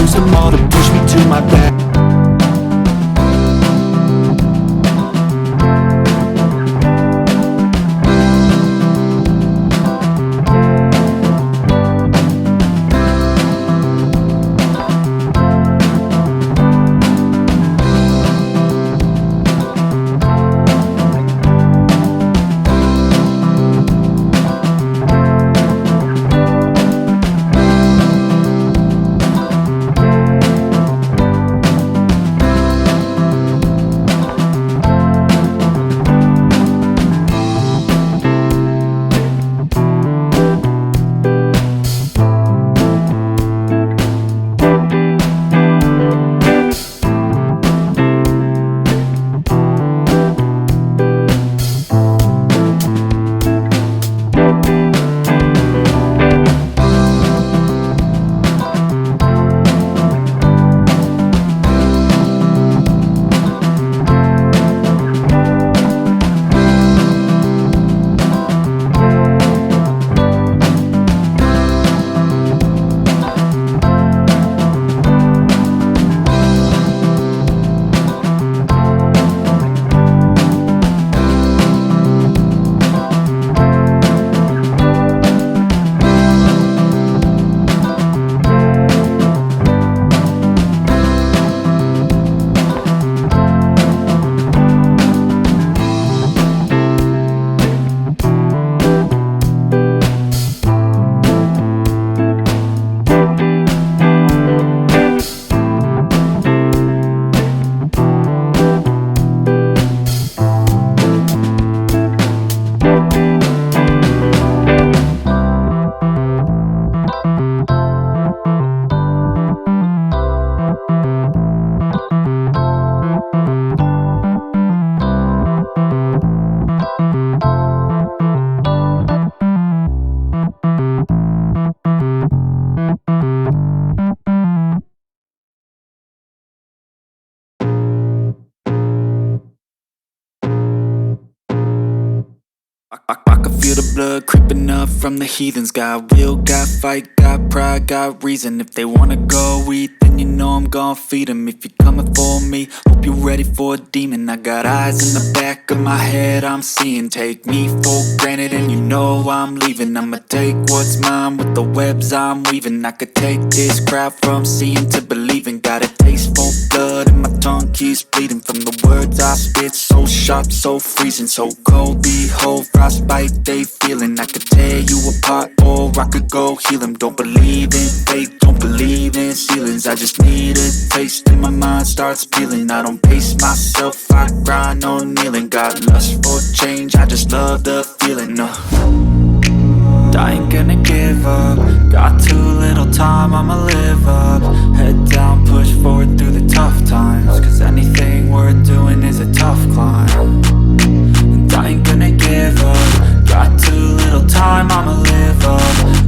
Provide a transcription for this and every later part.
use them all to push me to my back. I can feel the blood creeping up from the heathens. Got will, got fight, got pride, got reason. If they wanna go eat, then you know I'm gon' feed them. If you're coming for me, hope you're ready for a demon. I got eyes in the back of my head, I'm seeing. Take me for granted and you know I'm leaving. I'ma take what's mine with the webs I'm weaving. I could take this crowd from seeing to believing. Got a taste for blood and my tongue keeps bleeding. From the words I spit, so sharp, so freezing. So cold, behold, frostbite they feeling. I could tear you apart or I could go heal them. Don't believe in fate, don't believe in ceilings. I just need a taste and my mind starts peeling. I don't pace myself, I grind on kneeling. Got lust for change, I just love the feeling. I ain't gonna give up. Got too little time, I'ma live up. Head down, push forward through the tough times. Cause anything worth doing is a tough climb. And I ain't gonna give up. Got too little time, I'ma live up.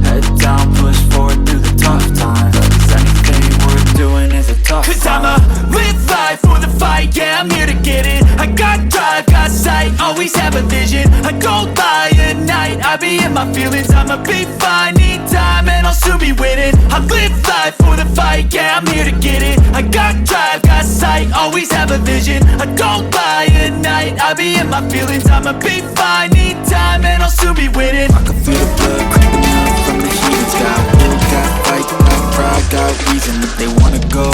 Head down, push forward through the tough times. Cause anything worth doing is a tough climb. Cause I'ma live life for the fight, yeah, I'm here to get it. I got drive, got sight, always have a vision. I go by at night, I be in my feelings. I'ma be fine, need time and I'll soon be winning. I live life for the fight, yeah, I'm here to get it. I got drive, got sight, always have a vision. I go by at night, I be in my feelings. I'ma be fine, need time and I'll soon be winning. I can feel the blood creeping up from the heathens. Got will, got fight, got pride, got reason. If they wanna go